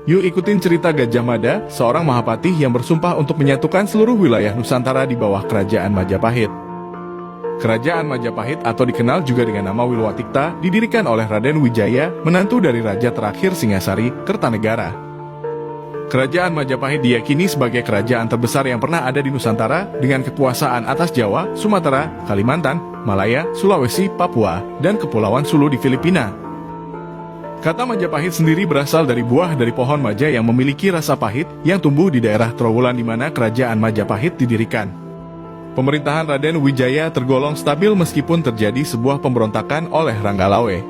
Yuk ikutin cerita Gajah Mada, seorang Mahapatih yang bersumpah untuk menyatukan seluruh wilayah Nusantara di bawah Kerajaan Majapahit. Kerajaan Majapahit atau dikenal juga dengan nama Wilwatikta didirikan oleh Raden Wijaya, menantu dari Raja terakhir Singasari, Kertanegara. Kerajaan Majapahit diyakini sebagai kerajaan terbesar yang pernah ada di Nusantara dengan kekuasaan atas Jawa, Sumatera, Kalimantan, Malaya, Sulawesi, Papua, dan Kepulauan Sulu di Filipina. Kata Majapahit sendiri berasal dari buah dari pohon maja yang memiliki rasa pahit yang tumbuh di daerah Trowulan di mana kerajaan Majapahit didirikan. Pemerintahan Raden Wijaya tergolong stabil meskipun terjadi sebuah pemberontakan oleh Ranggalawe.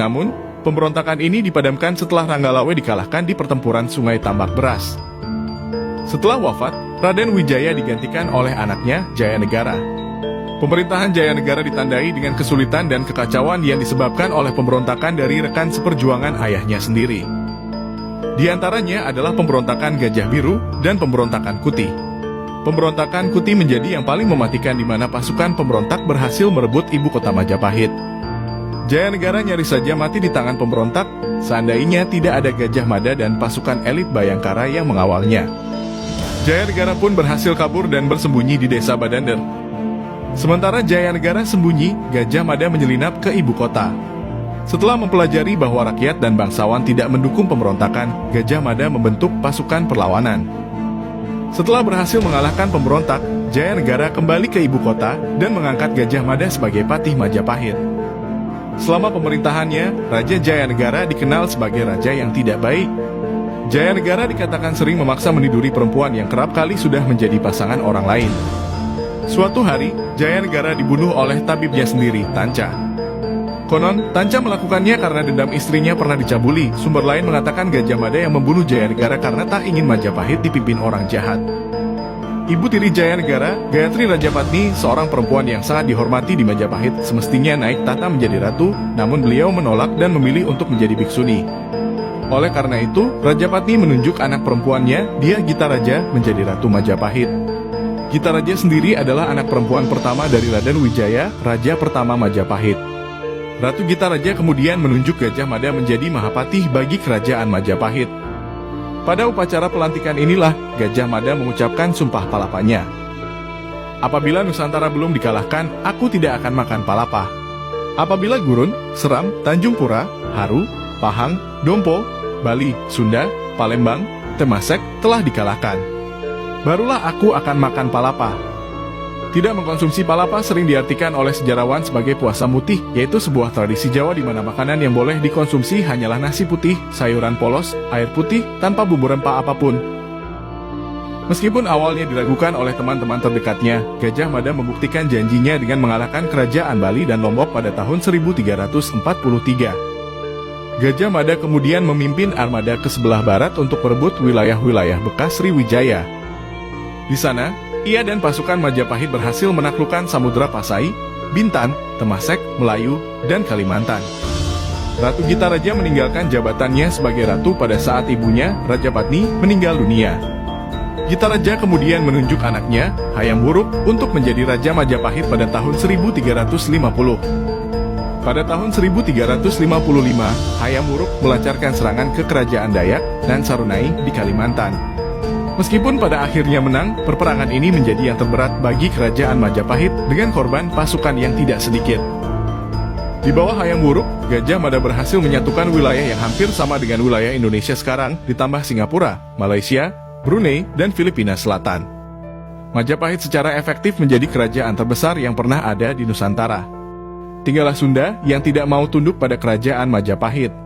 Namun, pemberontakan ini dipadamkan setelah Ranggalawe dikalahkan di pertempuran Sungai Tambak Beras. Setelah wafat, Raden Wijaya digantikan oleh anaknya Jayanegara. Pemerintahan Jayanegara ditandai dengan kesulitan dan kekacauan yang disebabkan oleh pemberontakan dari rekan seperjuangan ayahnya sendiri. Di antaranya adalah pemberontakan Gajah Biru dan pemberontakan Kuti. Pemberontakan Kuti menjadi yang paling mematikan di mana pasukan pemberontak berhasil merebut ibu kota Majapahit. Jayanegara nyaris saja mati di tangan pemberontak, seandainya tidak ada Gajah Mada dan pasukan elit Bayangkara yang mengawalnya. Jayanegara pun berhasil kabur dan bersembunyi di desa Badander. Sementara Jayanegara sembunyi, Gajah Mada menyelinap ke ibu kota. Setelah mempelajari bahwa rakyat dan bangsawan tidak mendukung pemberontakan, Gajah Mada membentuk pasukan perlawanan. Setelah berhasil mengalahkan pemberontak, Jayanegara kembali ke ibu kota dan mengangkat Gajah Mada sebagai patih Majapahit. Selama pemerintahannya, Raja Jayanegara dikenal sebagai raja yang tidak baik. Jayanegara dikatakan sering memaksa meniduri perempuan yang kerap kali sudah menjadi pasangan orang lain. Suatu hari, Jayanegara dibunuh oleh tabibnya sendiri, Tanca. Konon, Tanca melakukannya karena dendam istrinya pernah dicabuli. Sumber lain mengatakan Gajah Mada yang membunuh Jayanegara karena tak ingin Majapahit dipimpin orang jahat. Ibu tiri Jayanegara, Gayatri Rajapatni, seorang perempuan yang sangat dihormati di Majapahit, semestinya naik tahta menjadi ratu, namun beliau menolak dan memilih untuk menjadi bhiksuni. Oleh karena itu, Rajapatni menunjuk anak perempuannya, Dyah Gitaraja, menjadi Ratu Majapahit. Gitaraja sendiri adalah anak perempuan pertama dari Raden Wijaya, Raja pertama Majapahit. Ratu Gitaraja kemudian menunjuk Gajah Mada menjadi Mahapatih bagi kerajaan Majapahit. Pada upacara pelantikan inilah, Gajah Mada mengucapkan sumpah palapanya. Apabila Nusantara belum dikalahkan, aku tidak akan makan palapa. Apabila Gurun, Seram, Tanjung Pura, Haru, Pahang, Dompo, Bali, Sunda, Palembang, Temasek telah dikalahkan, barulah aku akan makan palapa. Tidak mengkonsumsi palapa sering diartikan oleh sejarawan sebagai puasa mutih, yaitu sebuah tradisi Jawa di mana makanan yang boleh dikonsumsi hanyalah nasi putih, sayuran polos, air putih, tanpa bumbu rempah apapun. Meskipun awalnya diragukan oleh teman-teman terdekatnya, Gajah Mada membuktikan janjinya dengan mengalahkan kerajaan Bali dan Lombok pada tahun 1343. Gajah Mada kemudian memimpin armada ke sebelah barat untuk merebut wilayah-wilayah bekas Sriwijaya. Di sana, ia dan pasukan Majapahit berhasil menaklukkan Samudra Pasai, Bintan, Temasek, Melayu, dan Kalimantan. Ratu Gitaraja meninggalkan jabatannya sebagai ratu pada saat ibunya, Rajapatni, meninggal dunia. Gitaraja kemudian menunjuk anaknya, Hayam Wuruk, untuk menjadi Raja Majapahit pada tahun 1350. Pada tahun 1355, Hayam Wuruk melancarkan serangan ke kerajaan Dayak dan Sarunai di Kalimantan. Meskipun pada akhirnya menang, perperangan ini menjadi yang terberat bagi kerajaan Majapahit dengan korban pasukan yang tidak sedikit. Di bawah Hayam Wuruk, Gajah Mada berhasil menyatukan wilayah yang hampir sama dengan wilayah Indonesia sekarang, ditambah Singapura, Malaysia, Brunei, dan Filipina Selatan. Majapahit secara efektif menjadi kerajaan terbesar yang pernah ada di Nusantara. Tinggallah Sunda yang tidak mau tunduk pada kerajaan Majapahit.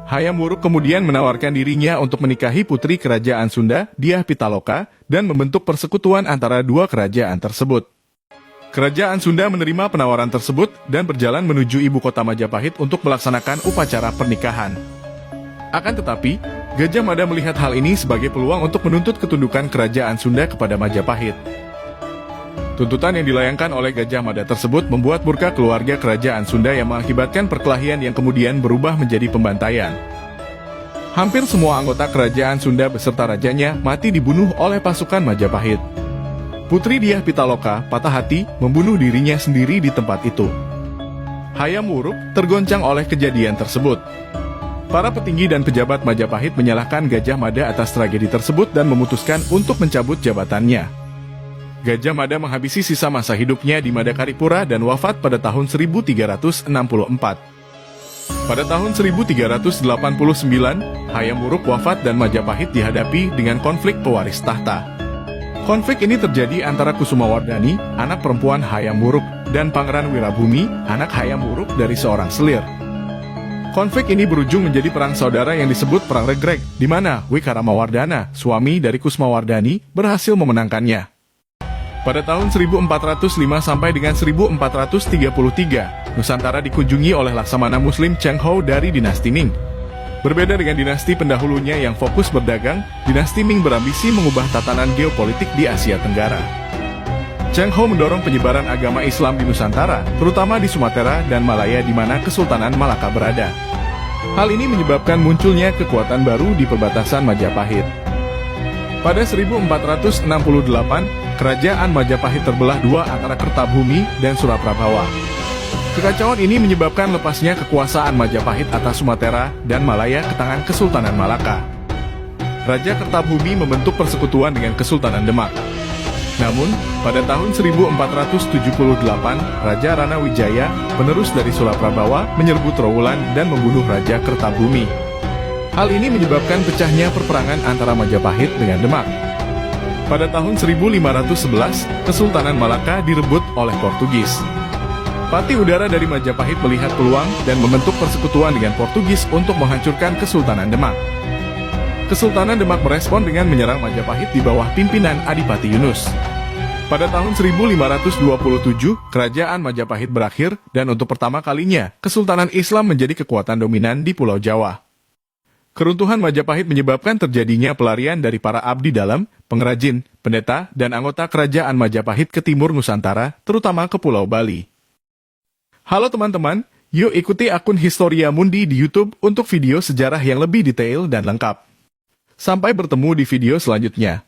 Hayam Wuruk kemudian menawarkan dirinya untuk menikahi putri kerajaan Sunda, Dyah Pitaloka, dan membentuk persekutuan antara dua kerajaan tersebut. Kerajaan Sunda menerima penawaran tersebut dan berjalan menuju ibu kota Majapahit untuk melaksanakan upacara pernikahan. Akan tetapi, Gajah Mada melihat hal ini sebagai peluang untuk menuntut ketundukan kerajaan Sunda kepada Majapahit. Tuntutan yang dilayangkan oleh Gajah Mada tersebut membuat murka keluarga kerajaan Sunda yang mengakibatkan perkelahian yang kemudian berubah menjadi pembantaian. Hampir semua anggota kerajaan Sunda beserta rajanya mati dibunuh oleh pasukan Majapahit. Putri Dyah Pitaloka patah hati membunuh dirinya sendiri di tempat itu. Hayam Wuruk tergoncang oleh kejadian tersebut. Para petinggi dan pejabat Majapahit menyalahkan Gajah Mada atas tragedi tersebut dan memutuskan untuk mencabut jabatannya. Gajah Mada menghabisi sisa masa hidupnya di Madakaripura dan wafat pada tahun 1364. Pada tahun 1389, Hayam Wuruk wafat dan Majapahit dihadapi dengan konflik pewaris tahta. Konflik ini terjadi antara Kusumawardhani, anak perempuan Hayam Wuruk, dan Pangeran Wirabumi, anak Hayam Wuruk dari seorang selir. Konflik ini berujung menjadi perang saudara yang disebut Perang Regreg, di mana Wikaramawardhana, suami dari Kusumawardhani, berhasil memenangkannya. Pada tahun 1405 sampai dengan 1433, Nusantara dikunjungi oleh Laksamana Muslim Cheng Ho dari dinasti Ming. Berbeda dengan dinasti pendahulunya yang fokus berdagang, dinasti Ming berambisi mengubah tatanan geopolitik di Asia Tenggara. Cheng Ho mendorong penyebaran agama Islam di Nusantara, terutama di Sumatera dan Malaya di mana Kesultanan Malaka berada. Hal ini menyebabkan munculnya kekuatan baru di perbatasan Majapahit. Pada 1468, Kerajaan Majapahit terbelah dua antara Kertabumi dan Suraprabawa. Kekacauan ini menyebabkan lepasnya kekuasaan Majapahit atas Sumatera dan Malaya ke tangan Kesultanan Malaka. Raja Kertabumi membentuk persekutuan dengan Kesultanan Demak. Namun, pada tahun 1478, Raja Rana Wijaya, penerus dari Suraprabawa, menyerbu Trowulan dan membunuh Raja Kertabumi. Hal ini menyebabkan pecahnya perperangan antara Majapahit dengan Demak. Pada tahun 1511, Kesultanan Malaka direbut oleh Portugis. Patih Udara dari Majapahit melihat peluang dan membentuk persekutuan dengan Portugis untuk menghancurkan Kesultanan Demak. Kesultanan Demak merespon dengan menyerang Majapahit di bawah pimpinan Adipati Yunus. Pada tahun 1527, Kerajaan Majapahit berakhir dan untuk pertama kalinya, Kesultanan Islam menjadi kekuatan dominan di Pulau Jawa. Keruntuhan Majapahit menyebabkan terjadinya pelarian dari para abdi dalam, pengrajin, pendeta, dan anggota Kerajaan Majapahit ke timur Nusantara, terutama ke Pulau Bali. Halo teman-teman, yuk ikuti akun Historia Mundi di YouTube untuk video sejarah yang lebih detail dan lengkap. Sampai bertemu di video selanjutnya.